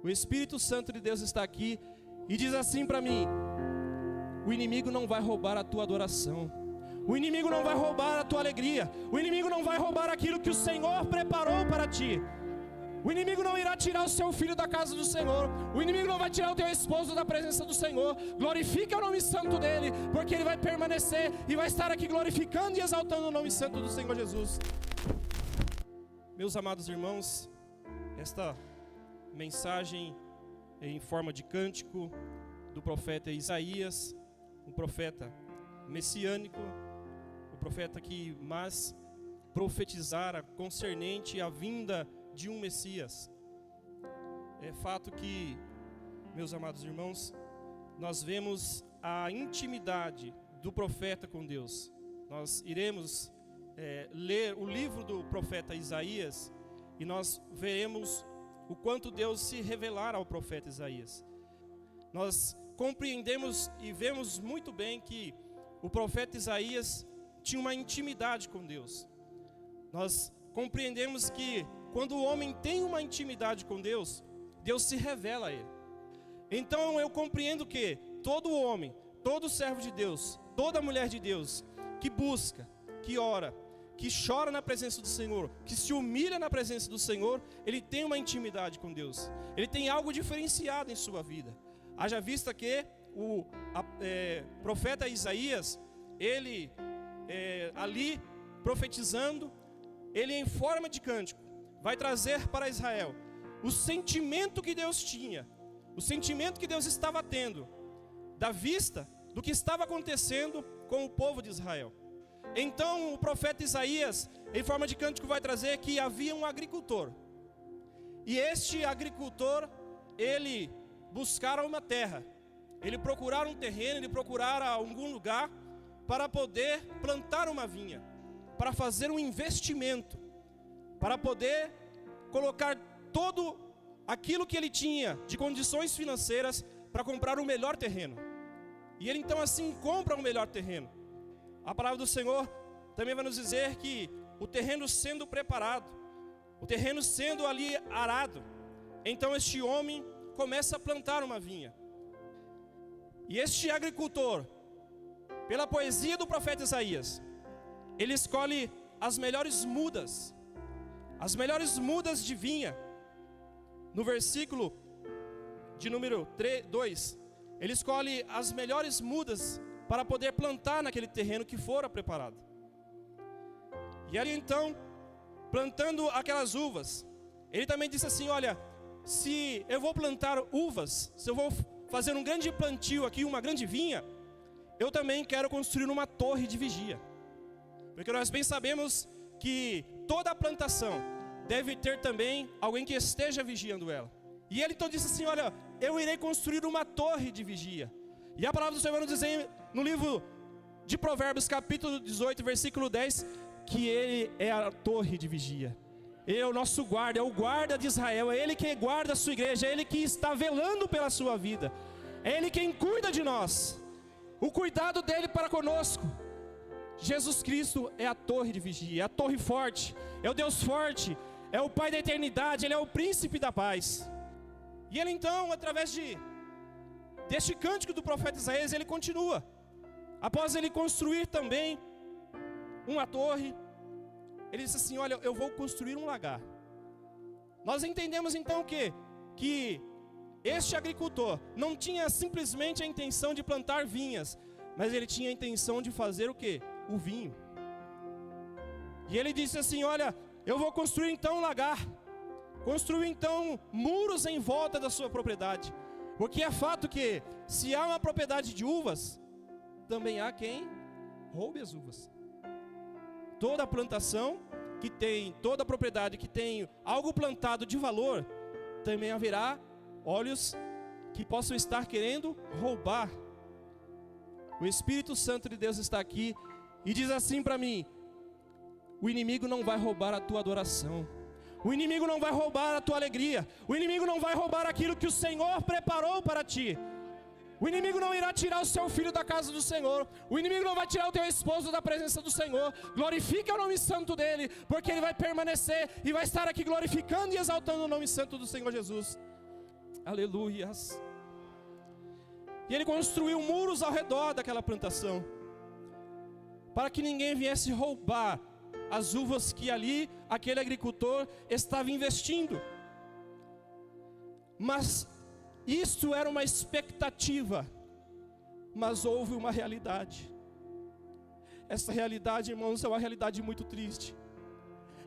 O Espírito Santo de Deus está aqui e diz assim para mim: o inimigo não vai roubar a tua adoração, o inimigo não vai roubar a tua alegria, o inimigo não vai roubar aquilo que o Senhor preparou para ti. O inimigo não irá tirar o seu filho da casa do Senhor, o inimigo não vai tirar o teu esposo da presença do Senhor. Glorifica o nome santo dele, porque ele vai permanecer e vai estar aqui glorificando e exaltando o nome santo do Senhor Jesus. Meus amados irmãos, esta mensagem em forma de cântico do profeta Isaías, um profeta messiânico, o profeta que mais profetizara concernente à vinda de um Messias. É fato que, meus amados irmãos, nós vemos a intimidade do profeta com Deus. Nós iremos ler o livro do profeta Isaías e nós veremos o quanto Deus se revelara ao profeta Isaías. Nós compreendemos e vemos muito bem que o profeta Isaías tinha uma intimidade com Deus. Nós compreendemos que quando o homem tem uma intimidade com Deus, Deus se revela a ele. Então eu compreendo que todo homem, todo servo de Deus, toda mulher de Deus, que busca, que ora, que chora na presença do Senhor, que se humilha na presença do Senhor, ele tem uma intimidade com Deus. Ele tem algo diferenciado em sua vida. Haja vista que o profeta Isaías, ele ali profetizando, ele em forma de cântico, vai trazer para Israel o sentimento que Deus tinha, o sentimento que Deus estava tendo, da vista do que estava acontecendo com o povo de Israel. Então o profeta Isaías, em forma de cântico, vai trazer que havia um agricultor. E este agricultor, ele buscara uma terra, ele procurara um terreno, ele procurara algum lugar para poder plantar uma vinha, para fazer um investimento, para poder colocar todo aquilo que ele tinha de condições financeiras para comprar o melhor terreno. E ele então assim compra o melhor terreno. A palavra do Senhor também vai nos dizer que o terreno sendo preparado, o terreno sendo ali arado, então este homem começa a plantar uma vinha. E este agricultor, pela poesia do profeta Isaías, ele escolhe as melhores mudas de vinha. No versículo de número 2, ele escolhe as melhores mudas para poder plantar naquele terreno que fora preparado. E ali então, plantando aquelas uvas, ele também disse assim: olha, se eu vou plantar uvas, se eu vou fazer um grande plantio aqui, uma grande vinha, eu também quero construir uma torre de vigia. Porque nós bem sabemos que toda a plantação deve ter também alguém que esteja vigiando ela. E ele então disse assim: olha, eu irei construir uma torre de vigia. E a palavra do Senhor nos diz no livro de Provérbios, capítulo 18, versículo 10, que ele é a torre de vigia. Ele é o nosso guarda, é o guarda de Israel, é ele quem guarda a sua igreja, é ele que está velando pela sua vida, é ele quem cuida de nós, o cuidado dele para conosco. Jesus Cristo é a torre de vigia, é a torre forte, é o Deus forte, é o Pai da eternidade, ele é o príncipe da paz. E ele então, através deste cântico do profeta Isaías, ele continua. Após ele construir também uma torre, ele disse assim: olha, eu vou construir um lagar. Nós entendemos então que este agricultor não tinha simplesmente a intenção de plantar vinhas, mas ele tinha a intenção de fazer o quê? O vinho. E ele disse assim: olha, eu vou construir então um lagar, construir então muros em volta da sua propriedade, porque é fato que se há uma propriedade de uvas, também há quem roube as uvas. Toda plantação que tem, toda propriedade que tem algo plantado de valor, também haverá olhos que possam estar querendo roubar. O Espírito Santo de Deus está aqui e diz assim para mim: o inimigo não vai roubar a tua adoração, o inimigo não vai roubar a tua alegria, o inimigo não vai roubar aquilo que o Senhor preparou para ti. O inimigo não irá tirar o seu filho da casa do Senhor, o inimigo não vai tirar o teu esposo da presença do Senhor. Glorifica o nome santo dele, porque ele vai permanecer e vai estar aqui glorificando e exaltando o nome santo do Senhor Jesus. Aleluias. E ele construiu muros ao redor daquela plantação, para que ninguém viesse roubar as uvas que ali aquele agricultor estava investindo. Mas isto era uma expectativa, mas houve uma realidade. Essa realidade, irmãos, é uma realidade muito triste.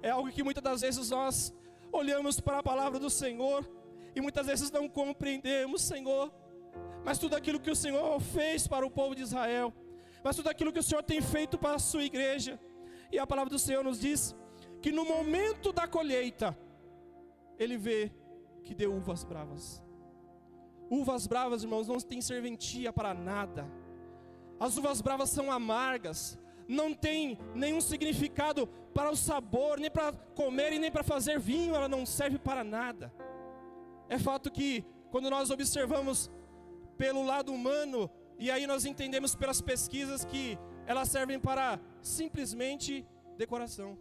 É algo que muitas das vezes nós olhamos para a palavra do Senhor e muitas vezes não compreendemos, Senhor. Mas tudo aquilo que o Senhor fez para o povo de Israel, mas tudo aquilo que o Senhor tem feito para a sua igreja. E a palavra do Senhor nos diz que no momento da colheita, Ele vê que deu uvas bravas. Uvas bravas, irmãos, não tem serventia para nada. As uvas bravas são amargas, não tem nenhum significado para o sabor, nem para comer e nem para fazer vinho, ela não serve para nada. É fato que quando nós observamos pelo lado humano, e aí nós entendemos pelas pesquisas que elas servem para simplesmente decoração.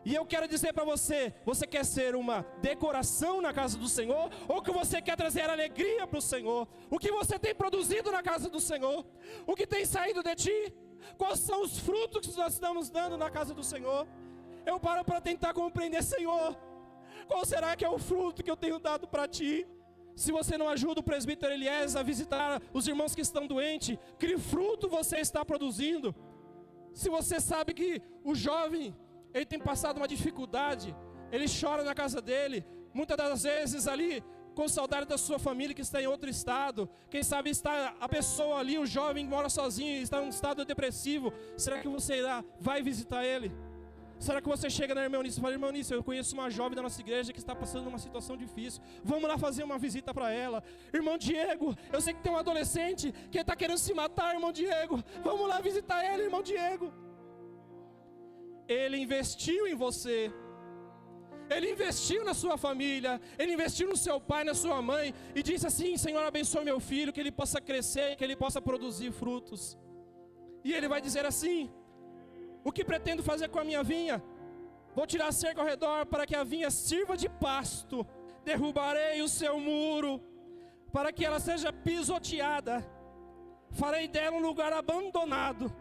E eu quero dizer para você, você quer ser uma decoração na casa do Senhor? Ou que você quer trazer alegria para o Senhor? O que você tem produzido na casa do Senhor? O que tem saído de ti? Quais são os frutos que nós estamos dando na casa do Senhor? Eu paro para tentar compreender, Senhor, qual será que é o fruto que eu tenho dado para ti? Se você não ajuda o presbítero Eliezer a visitar os irmãos que estão doentes, que fruto você está produzindo? Se você sabe que o jovem, ele tem passado uma dificuldade, ele chora na casa dele, muitas das vezes ali, com saudade da sua família que está em outro estado, quem sabe está a pessoa ali, o jovem mora sozinho, está em um estado depressivo, será que você vai visitar ele? Será que você chega na irmã Eunice e fala, irmã Eunice, eu conheço uma jovem da nossa igreja que está passando uma situação difícil, vamos lá fazer uma visita para ela. Irmão Diego, eu sei que tem um adolescente que está querendo se matar, irmão Diego, vamos lá visitar ele, irmão Diego. Ele investiu em você, Ele investiu na sua família, Ele investiu no seu pai, na sua mãe, e disse assim, Senhor, abençoe meu filho, que ele possa crescer, que ele possa produzir frutos. E Ele vai dizer assim, o que pretendo fazer com a minha vinha? Vou tirar a cerca ao redor para que a vinha sirva de pasto, derrubarei o seu muro, para que ela seja pisoteada, farei dela um lugar abandonado,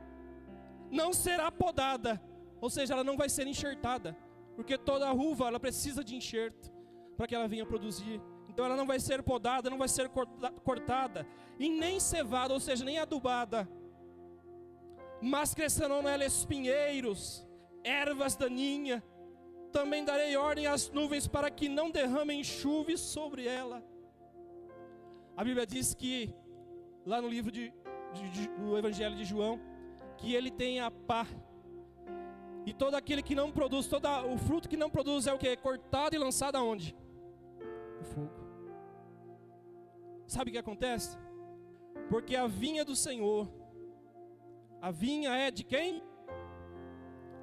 não será podada, ou seja, ela não vai ser enxertada, porque toda uva ela precisa de enxerto para que ela venha produzir. Então ela não vai ser podada, não vai ser cortada, e nem cevada, ou seja, nem adubada. Mas crescerão nela espinheiros, ervas daninhas. Também darei ordem às nuvens para que não derramem chuva sobre ela. A Bíblia diz que, lá no livro do Evangelho de João, que ele tem a pá. E todo aquele que não produz, todo o fruto que não produz é o que? Cortado e lançado aonde? No fogo. Sabe o que acontece? Porque a vinha do Senhor, a vinha é de quem?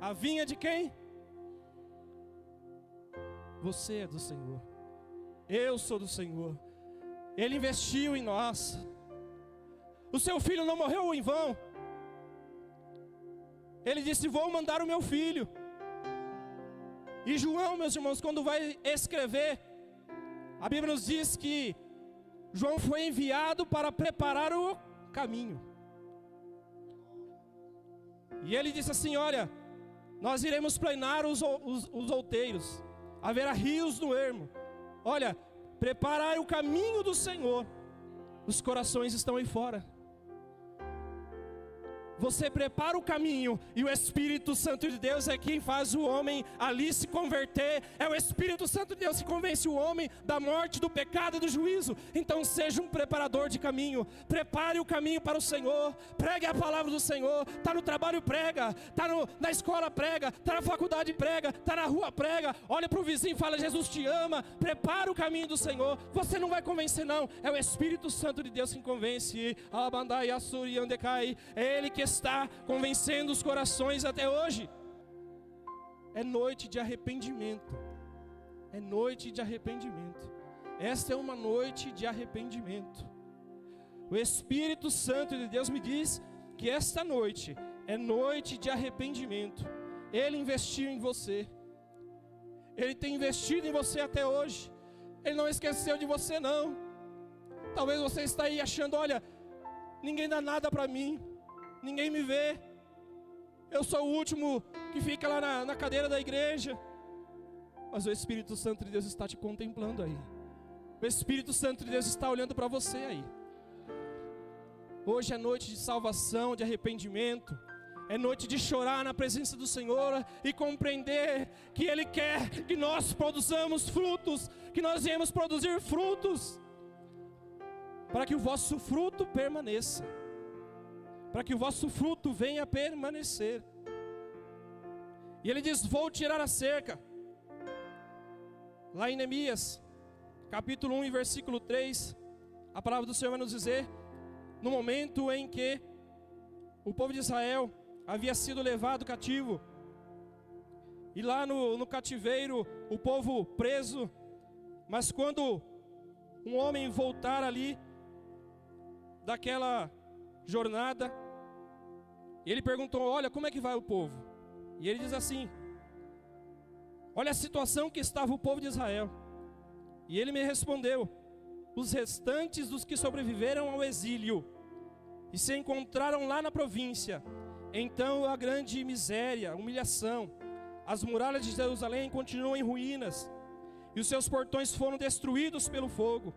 A vinha de quem? Você é do Senhor. Eu sou do Senhor. Ele investiu em nós. O seu filho não morreu em vão. Ele disse, vou mandar o meu filho. E João, meus irmãos, quando vai escrever, a Bíblia nos diz que João foi enviado para preparar o caminho. E ele disse assim, olha, nós iremos planear os outeiros, haverá rios no ermo. Olha, preparai o caminho do Senhor, os corações estão aí fora. Você prepara o caminho e o Espírito Santo de Deus é quem faz o homem ali se converter. É o Espírito Santo de Deus que convence o homem da morte, do pecado e do juízo. Então seja um preparador de caminho. Prepare o caminho para o Senhor. Pregue a palavra do Senhor. Está no trabalho, prega. Está na escola, prega. Está na faculdade, prega. Está na rua, prega. Olha para o vizinho e fala, Jesus te ama. Prepara o caminho do Senhor. Você não vai convencer não. É o Espírito Santo de Deus que convence. É Ele que está convencendo os corações até hoje. É noite de arrependimento. É noite de arrependimento. Esta é uma noite de arrependimento. O Espírito Santo de Deus me diz que esta noite é noite de arrependimento. Ele investiu em você. Ele tem investido em você até hoje. Ele não esqueceu de você não. Talvez você está aí achando, olha, ninguém dá nada para mim, ninguém me vê, eu sou o último que fica lá na cadeira da igreja. Mas o Espírito Santo de Deus está te contemplando aí. O Espírito Santo de Deus está olhando para você aí. Hoje é noite de salvação, de arrependimento. É noite de chorar na presença do Senhor e compreender que Ele quer que nós produzamos frutos, que nós viemos produzir frutos, para que o vosso fruto permaneça, para que o vosso fruto venha a permanecer. E Ele diz: vou tirar a cerca. Lá em Neemias, capítulo 1 e versículo 3, a palavra do Senhor vai nos dizer, no momento em que o povo de Israel havia sido levado cativo, e lá no cativeiro, o povo preso, mas quando um homem voltar ali, daquela jornada, ele perguntou: olha, como é que vai o povo? E ele diz assim: olha a situação que estava o povo de Israel. E ele me respondeu: os restantes dos que sobreviveram ao exílio e se encontraram lá na província, então a grande miséria, humilhação, as muralhas de Jerusalém continuam em ruínas, e os seus portões foram destruídos pelo fogo.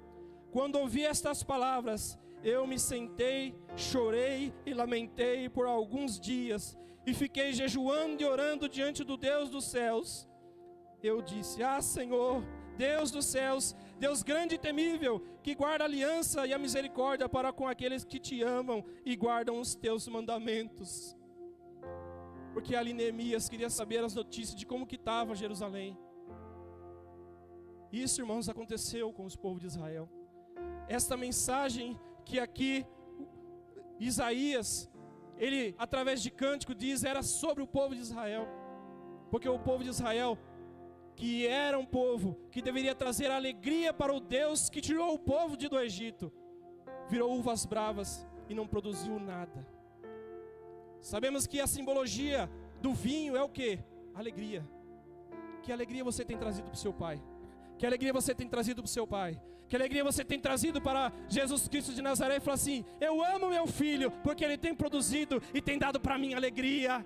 Quando ouvi estas palavras, eu me sentei, chorei e lamentei por alguns dias, e fiquei jejuando e orando diante do Deus dos céus. Eu disse: ah, Senhor, Deus dos céus, Deus grande e temível, que guarda a aliança e a misericórdia para com aqueles que te amam e guardam os teus mandamentos. Porque ali Neemias queria saber as notícias de como que estava Jerusalém. Isso, irmãos, aconteceu com os povos de Israel. Esta mensagem que aqui Isaías, ele através de cântico diz, era sobre o povo de Israel. Porque o povo de Israel, que era um povo que deveria trazer alegria para o Deus que tirou o povo do Egito, virou uvas bravas e não produziu nada. Sabemos que a simbologia do vinho é o quê? Alegria. Que alegria você tem trazido para o seu pai? Que alegria você tem trazido para o seu pai? Que alegria você tem trazido para Jesus Cristo de Nazaré e falar assim: eu amo meu filho porque ele tem produzido e tem dado para mim alegria.